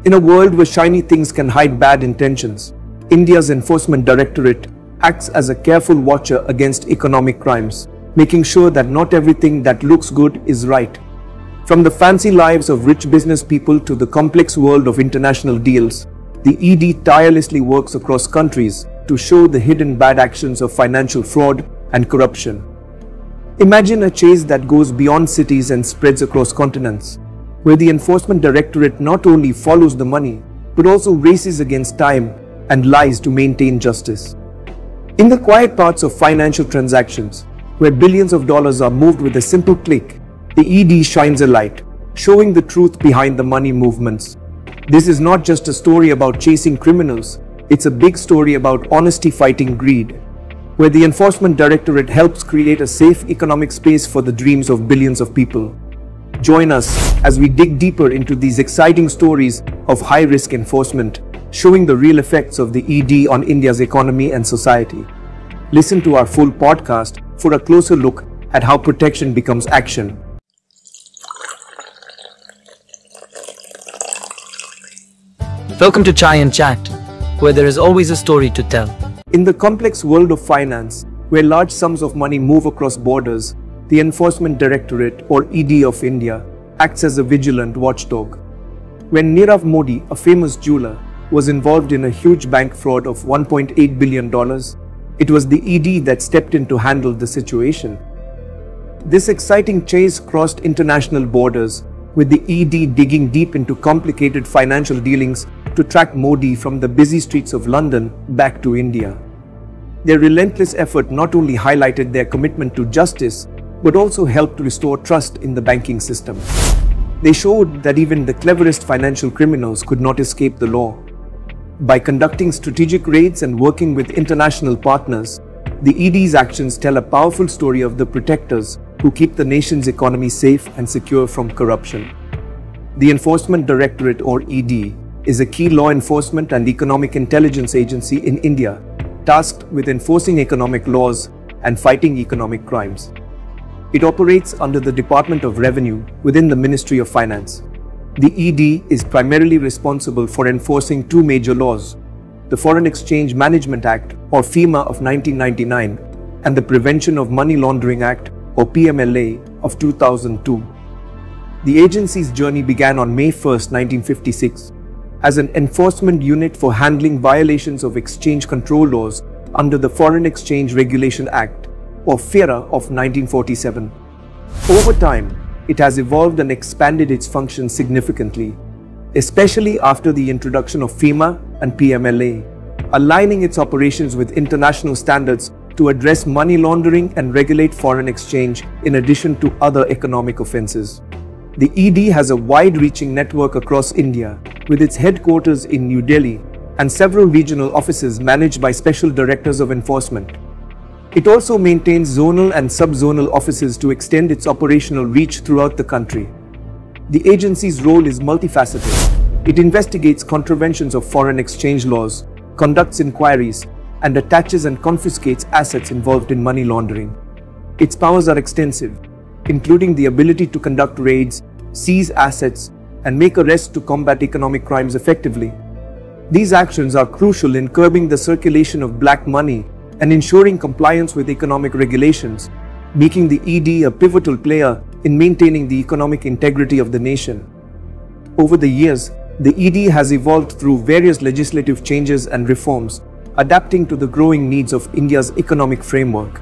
In a world where shiny things can hide bad intentions, India's Enforcement Directorate acts as a careful watcher against economic crimes, making sure that not everything that looks good is right. From the fancy lives of rich business people to the complex world of international deals, the ED tirelessly works across countries to show the hidden bad actions of financial fraud and corruption. Imagine a chase that goes beyond cities and spreads across continents, where the Enforcement Directorate not only follows the money, but also races against time and lies to maintain justice. In the quiet parts of financial transactions, where billions of dollars are moved with a simple click, the ED shines a light, showing the truth behind the money movements. This is not just a story about chasing criminals, it's a big story about honesty fighting greed, where the Enforcement Directorate helps create a safe economic space for the dreams of billions of people. Join us as we dig deeper into these exciting stories of high-risk enforcement, showing the real effects of the ED on India's economy and society. Listen to our full podcast for a closer look at how protection becomes action. Welcome to Chai and Chat, where there is always a story to tell. In the complex world of finance, where large sums of money move across borders, the Enforcement Directorate, or ED of India, acts as a vigilant watchdog. When Nirav Modi, a famous jeweler, was involved in a huge bank fraud of $1.8 billion, it was the ED that stepped in to handle the situation. This exciting chase crossed international borders, with the ED digging deep into complicated financial dealings to track Modi from the busy streets of London back to India. Their relentless effort not only highlighted their commitment to justice, but also helped restore trust in the banking system. They showed that even the cleverest financial criminals could not escape the law. By conducting strategic raids and working with international partners, the ED's actions tell a powerful story of the protectors who keep the nation's economy safe and secure from corruption. The Enforcement Directorate, or ED, is a key law enforcement and economic intelligence agency in India, tasked with enforcing economic laws and fighting economic crimes. It operates under the Department of Revenue within the Ministry of Finance. The ED is primarily responsible for enforcing two major laws, the Foreign Exchange Management Act, or FEMA, of 1999, and the Prevention of Money Laundering Act, or PMLA, of 2002. The agency's journey began on May 1, 1956, as an enforcement unit for handling violations of exchange control laws under the Foreign Exchange Regulation Act, or FERA, of 1947. Over time, it has evolved and expanded its functions significantly, especially after the introduction of FEMA and PMLA, aligning its operations with international standards to address money laundering and regulate foreign exchange in addition to other economic offenses. The ED has a wide-reaching network across India, with its headquarters in New Delhi and several regional offices managed by special directors of enforcement. It also maintains zonal and sub-zonal offices to extend its operational reach throughout the country. The agency's role is multifaceted. It investigates contraventions of foreign exchange laws, conducts inquiries, and attaches and confiscates assets involved in money laundering. Its powers are extensive, including the ability to conduct raids, seize assets, and make arrests to combat economic crimes effectively. These actions are crucial in curbing the circulation of black money and ensuring compliance with economic regulations, making the ED a pivotal player in maintaining the economic integrity of the nation. Over the years, the ED has evolved through various legislative changes and reforms, adapting to the growing needs of India's economic framework.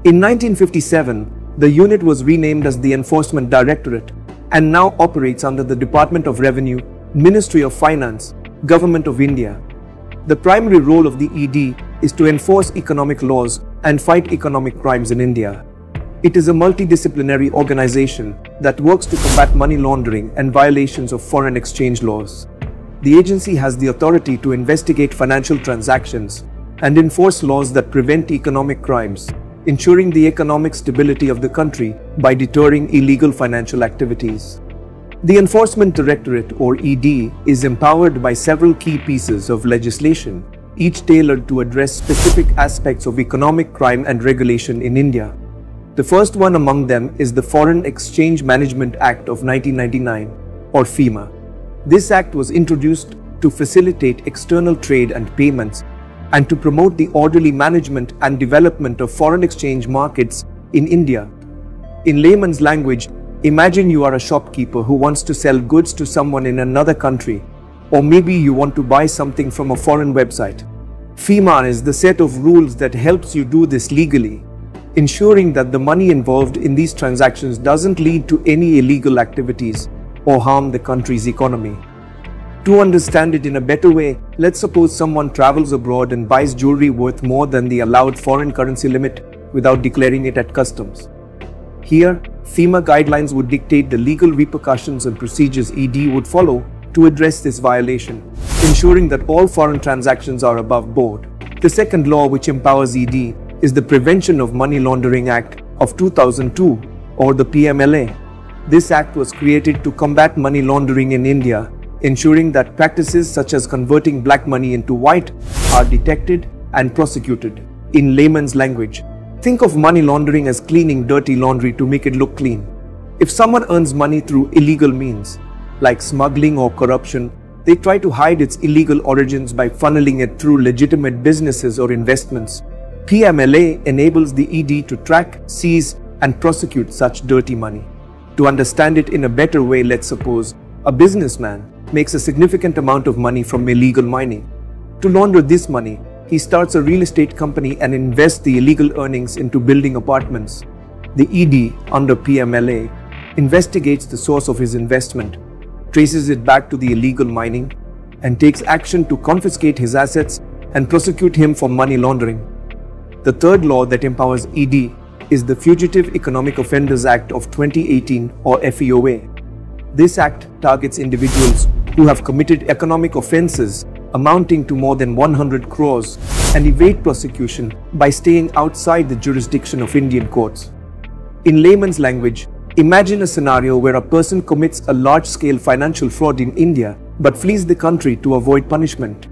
In 1957, the unit was renamed as the Enforcement Directorate and now operates under the Department of Revenue, Ministry of Finance, Government of India. The primary role of the ED is to enforce economic laws and fight economic crimes in India. It is a multidisciplinary organization that works to combat money laundering and violations of foreign exchange laws. The agency has the authority to investigate financial transactions and enforce laws that prevent economic crimes, ensuring the economic stability of the country by deterring illegal financial activities. The Enforcement Directorate, or ED, is empowered by several key pieces of legislation, each tailored to address specific aspects of economic crime and regulation in India. The first one among them is the Foreign Exchange Management Act of 1999, or FEMA. This act was introduced to facilitate external trade and payments and to promote the orderly management and development of foreign exchange markets in India. In layman's language, imagine you are a shopkeeper who wants to sell goods to someone in another country, or maybe you want to buy something from a foreign website. FEMA is the set of rules that helps you do this legally, ensuring that the money involved in these transactions doesn't lead to any illegal activities or harm the country's economy. To understand it in a better way, let's suppose someone travels abroad and buys jewelry worth more than the allowed foreign currency limit without declaring it at customs. Here, FEMA guidelines would dictate the legal repercussions and procedures ED would follow to address this violation, ensuring that all foreign transactions are above board. The second law which empowers ED is the Prevention of Money Laundering Act of 2002, or the PMLA. This act was created to combat money laundering in India, ensuring that practices such as converting black money into white are detected and prosecuted. In layman's language, think of money laundering as cleaning dirty laundry to make it look clean. If someone earns money through illegal means, like smuggling or corruption, they try to hide its illegal origins by funneling it through legitimate businesses or investments. PMLA enables the ED to track, seize, and prosecute such dirty money. To understand it in a better way, let's suppose a businessman makes a significant amount of money from illegal mining. To launder this money, he starts a real estate company and invests the illegal earnings into building apartments. The ED, under PMLA, investigates the source of his investment, traces it back to the illegal mining, and takes action to confiscate his assets and prosecute him for money laundering. The third law that empowers ED is the Fugitive Economic Offenders Act of 2018, or FEOA. This act targets individuals who have committed economic offences amounting to more than 100 crores and evade prosecution by staying outside the jurisdiction of Indian courts. In layman's language, imagine a scenario where a person commits a large-scale financial fraud in India but flees the country to avoid punishment.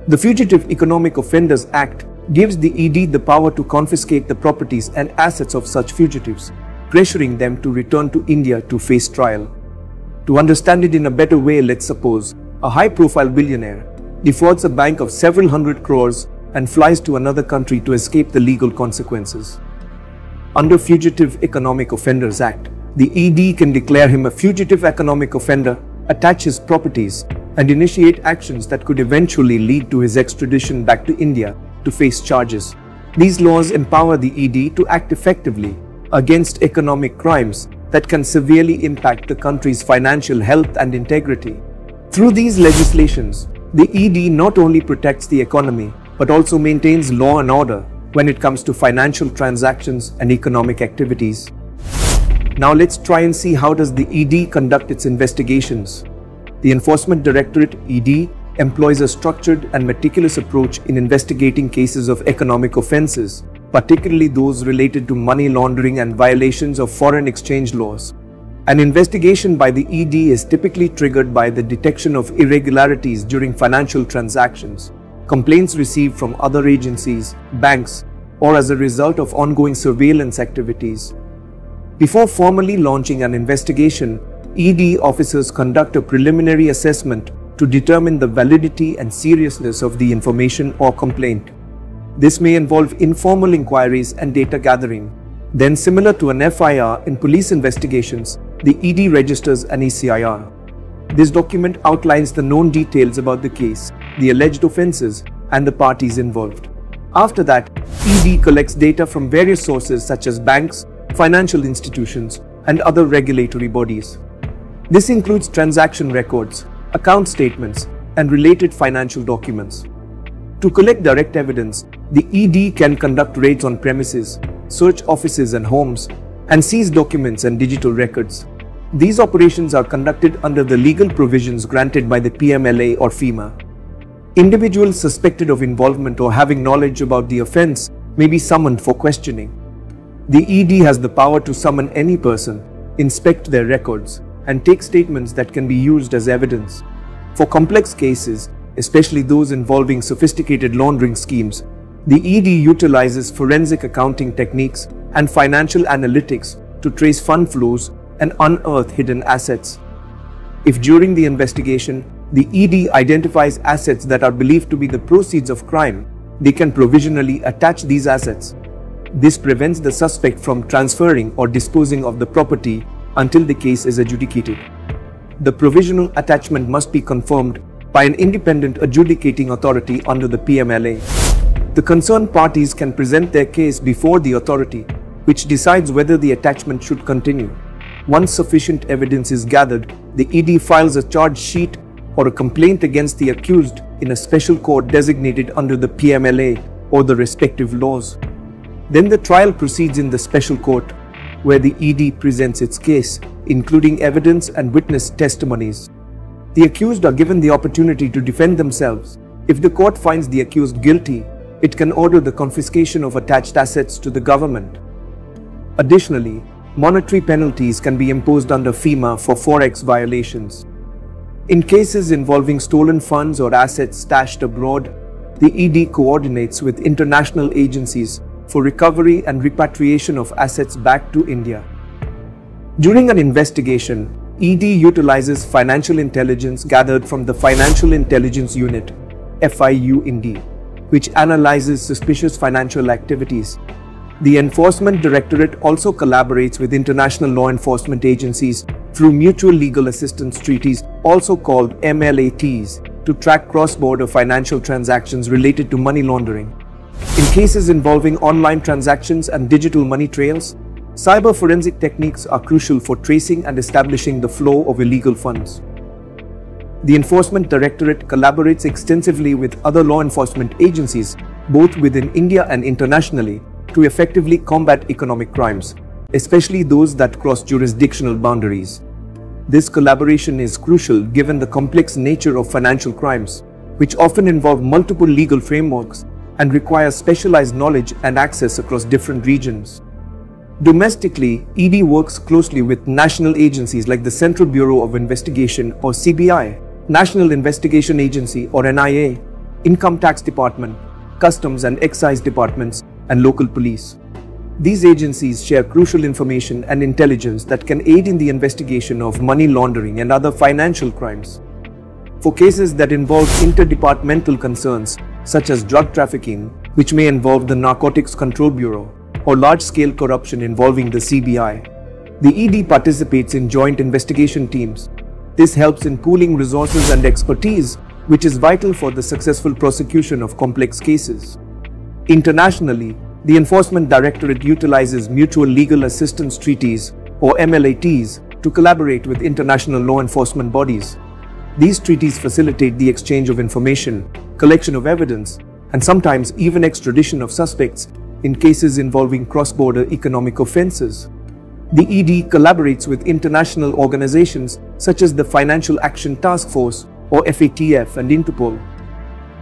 The Fugitive Economic Offenders Act gives the ED the power to confiscate the properties and assets of such fugitives, pressuring them to return to India to face trial. To understand it in a better way, let's suppose a high-profile billionaire defrauds a bank of several hundred crores and flies to another country to escape the legal consequences. Under Fugitive Economic Offenders Act, the ED can declare him a fugitive economic offender, attach his properties, and initiate actions that could eventually lead to his extradition back to India to face charges. These laws empower the ED to act effectively against economic crimes that can severely impact the country's financial health and integrity. Through these legislations, the ED not only protects the economy but also maintains law and order when it comes to financial transactions and economic activities. Now let's try and see how does the ED conduct its investigations. The Enforcement Directorate (ED) employs a structured and meticulous approach in investigating cases of economic offences, particularly those related to money laundering and violations of foreign exchange laws. An investigation by the ED is typically triggered by the detection of irregularities during financial transactions, complaints received from other agencies, banks, or as a result of ongoing surveillance activities. Before formally launching an investigation, ED officers conduct a preliminary assessment to determine the validity and seriousness of the information or complaint. This may involve informal inquiries and data gathering. Then, similar to an FIR in police investigations, the ED registers an ECIR. This document outlines the known details about the case, the alleged offences, and the parties involved. After that, ED collects data from various sources such as banks, financial institutions, and other regulatory bodies. This includes transaction records, account statements, and related financial documents. To collect direct evidence, the ED can conduct raids on premises, search offices and homes, and seize documents and digital records. These operations are conducted under the legal provisions granted by the PMLA or FEMA. Individuals suspected of involvement or having knowledge about the offence may be summoned for questioning. The ED has the power to summon any person, inspect their records, and take statements that can be used as evidence. For complex cases, especially those involving sophisticated laundering schemes, the ED utilizes forensic accounting techniques and financial analytics to trace fund flows and unearth hidden assets. If during the investigation, the ED identifies assets that are believed to be the proceeds of crime, they can provisionally attach these assets. This prevents the suspect from transferring or disposing of the property until the case is adjudicated. The provisional attachment must be confirmed by an independent adjudicating authority under the PMLA. The concerned parties can present their case before the authority, which decides whether the attachment should continue. Once sufficient evidence is gathered, the ED files a charge sheet or a complaint against the accused in a special court designated under the PMLA or the respective laws. Then the trial proceeds in the special court, where the ED presents its case, including evidence and witness testimonies. The accused are given the opportunity to defend themselves. If the court finds the accused guilty, it can order the confiscation of attached assets to the government. Additionally, monetary penalties can be imposed under FEMA for forex violations. In cases involving stolen funds or assets stashed abroad, the ED coordinates with international agencies for recovery and repatriation of assets back to India. During an investigation, ED utilizes financial intelligence gathered from the Financial Intelligence Unit, FIU-IND, which analyzes suspicious financial activities. The Enforcement Directorate also collaborates with international law enforcement agencies through mutual legal assistance treaties, also called MLATs, to track cross-border financial transactions related to money laundering. In cases involving online transactions and digital money trails, cyber forensic techniques are crucial for tracing and establishing the flow of illegal funds. The Enforcement Directorate collaborates extensively with other law enforcement agencies, both within India and internationally, to effectively combat economic crimes, especially those that cross jurisdictional boundaries. This collaboration is crucial given the complex nature of financial crimes, which often involve multiple legal frameworks and require specialized knowledge and access across different regions. Domestically, ED works closely with national agencies like the Central Bureau of Investigation or CBI, National Investigation Agency or NIA, Income Tax Department, Customs and Excise Departments, and local police. These agencies share crucial information and intelligence that can aid in the investigation of money laundering and other financial crimes. For cases that involve interdepartmental concerns, such as drug trafficking, which may involve the Narcotics Control Bureau, or large-scale corruption involving the CBI, the ED participates in joint investigation teams. This helps in pooling resources and expertise, which is vital for the successful prosecution of complex cases. Internationally, the Enforcement Directorate utilizes mutual legal assistance treaties, or MLATs, to collaborate with international law enforcement bodies. These treaties facilitate the exchange of information, collection of evidence, and sometimes even extradition of suspects in cases involving cross-border economic offenses. The ED collaborates with international organizations such as the Financial Action Task Force, or FATF, and Interpol.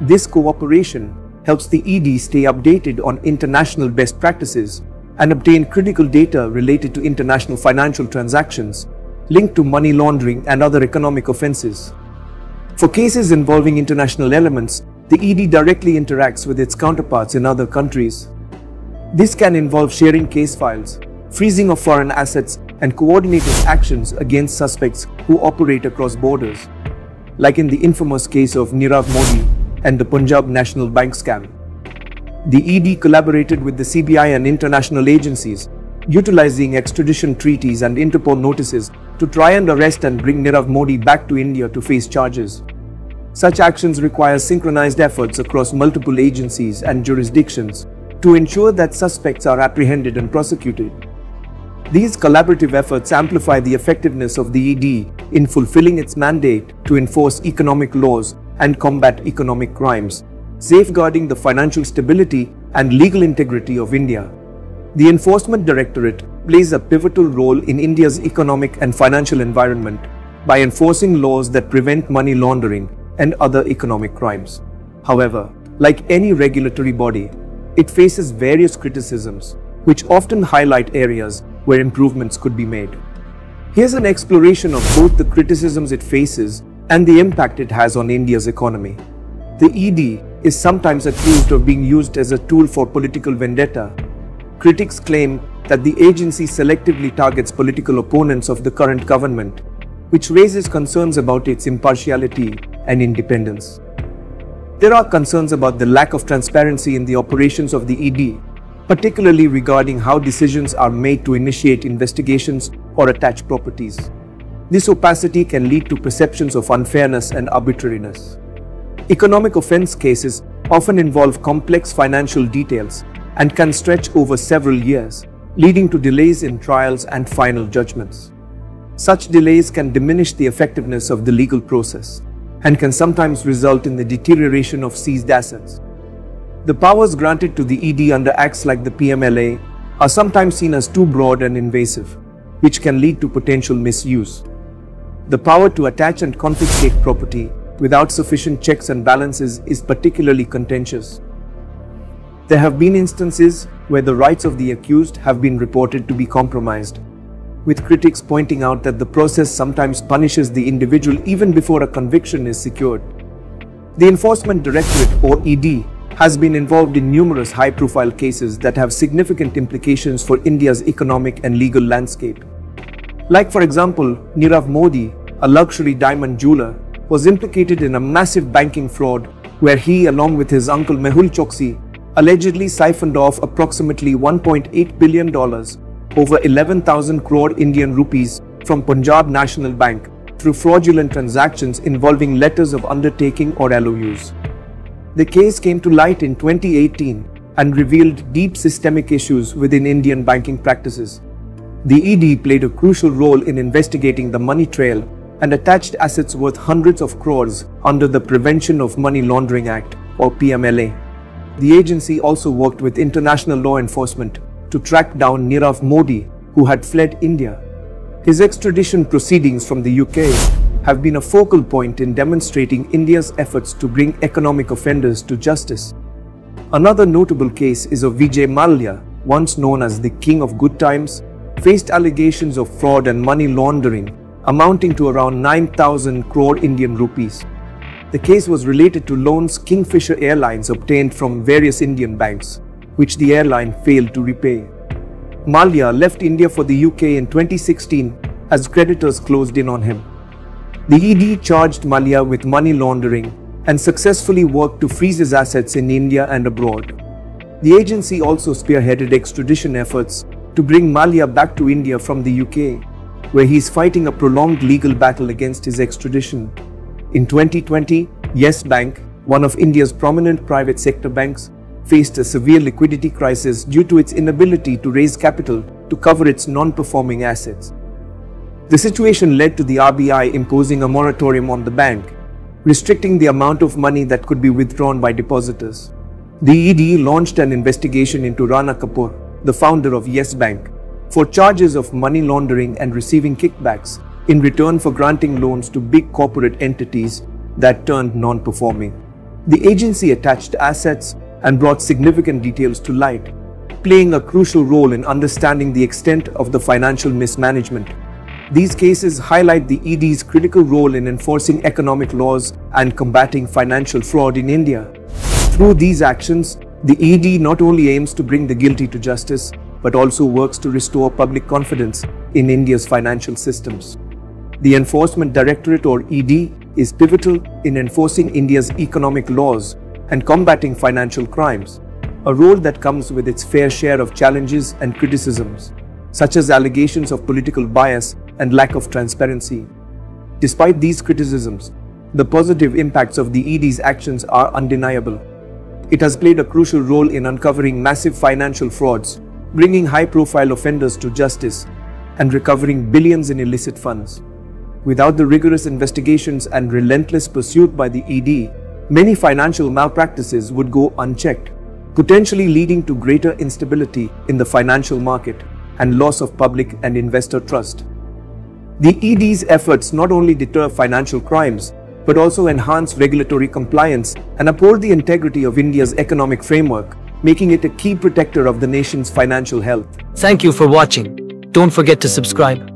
This cooperation helps the ED stay updated on international best practices and obtain critical data related to international financial transactions linked to money laundering and other economic offenses. For cases involving international elements, the ED directly interacts with its counterparts in other countries. This can involve sharing case files, freezing of foreign assets, and coordinated actions against suspects who operate across borders, like in the infamous case of Nirav Modi and the Punjab National Bank scam. The ED collaborated with the CBI and international agencies, utilizing extradition treaties and Interpol notices to try and arrest and bring Nirav Modi back to India to face charges. Such actions require synchronized efforts across multiple agencies and jurisdictions to ensure that suspects are apprehended and prosecuted. These collaborative efforts amplify the effectiveness of the ED in fulfilling its mandate to enforce economic laws and combat economic crimes, safeguarding the financial stability and legal integrity of India. The Enforcement Directorate plays a pivotal role in India's economic and financial environment by enforcing laws that prevent money laundering and other economic crimes. However, like any regulatory body, it faces various criticisms, which often highlight areas where improvements could be made. Here's an exploration of both the criticisms it faces and the impact it has on India's economy. The ED is sometimes accused of being used as a tool for political vendetta. Critics claim that the agency selectively targets political opponents of the current government. which raises concerns about its impartiality and independence. There are concerns about the lack of transparency in the operations of the ED, particularly regarding how decisions are made to initiate investigations or attach properties. This opacity can lead to perceptions of unfairness and arbitrariness. Economic offense cases often involve complex financial details and can stretch over several years, leading to delays in trials and final judgments. Such delays can diminish the effectiveness of the legal process and can sometimes result in the deterioration of seized assets. The powers granted to the ED under acts like the PMLA are sometimes seen as too broad and invasive, which can lead to potential misuse. The power to attach and confiscate property without sufficient checks and balances is particularly contentious. There have been instances where the rights of the accused have been reported to be compromised, with critics pointing out that the process sometimes punishes the individual even before a conviction is secured. The Enforcement Directorate, or ED, has been involved in numerous high-profile cases that have significant implications for India's economic and legal landscape. Like, for example, Nirav Modi, a luxury diamond jeweler, was implicated in a massive banking fraud where he, along with his uncle Mehul Choksi, allegedly siphoned off approximately $1.8 billion, over 11,000 crore Indian rupees, from Punjab National Bank through fraudulent transactions involving letters of undertaking or LOUs. The case came to light in 2018 and revealed deep systemic issues within Indian banking practices. The ED played a crucial role in investigating the money trail and attached assets worth hundreds of crores under the Prevention of Money Laundering Act, or PMLA. The agency also worked with international law enforcement to track down Nirav Modi, who had fled India. His extradition proceedings from the UK have been a focal point in demonstrating India's efforts to bring economic offenders to justice. Another notable case is of Vijay Mallya, once known as the King of Good Times, faced allegations of fraud and money laundering amounting to around 9,000 crore Indian rupees. The case was related to loans Kingfisher Airlines obtained from various Indian banks, which the airline failed to repay. Mallya left India for the UK in 2016 as creditors closed in on him. The ED charged Mallya with money laundering and successfully worked to freeze his assets in India and abroad. The agency also spearheaded extradition efforts to bring Mallya back to India from the UK, where he is fighting a prolonged legal battle against his extradition. In 2020, Yes Bank, one of India's prominent private sector banks, faced a severe liquidity crisis due to its inability to raise capital to cover its non-performing assets. The situation led to the RBI imposing a moratorium on the bank, restricting the amount of money that could be withdrawn by depositors. The ED launched an investigation into Rana Kapoor, the founder of Yes Bank, for charges of money laundering and receiving kickbacks in return for granting loans to big corporate entities that turned non-performing. The agency attached assets and brought significant details to light, playing a crucial role in understanding the extent of the financial mismanagement. These cases highlight the ED's critical role in enforcing economic laws and combating financial fraud in India. Through these actions, the ED not only aims to bring the guilty to justice, but also works to restore public confidence in India's financial systems. The Enforcement Directorate, or ED, is pivotal in enforcing India's economic laws and combating financial crimes, a role that comes with its fair share of challenges and criticisms, such as allegations of political bias and lack of transparency. Despite these criticisms, the positive impacts of the ED's actions are undeniable. It has played a crucial role in uncovering massive financial frauds, bringing high-profile offenders to justice, and recovering billions in illicit funds. Without the rigorous investigations and relentless pursuit by the ED, many financial malpractices would go unchecked, potentially leading to greater instability in the financial market and loss of public and investor trust. The ED's efforts not only deter financial crimes, but also enhance regulatory compliance and uphold the integrity of India's economic framework, making it a key protector of the nation's financial health. Thank you for watching. Don't forget to subscribe.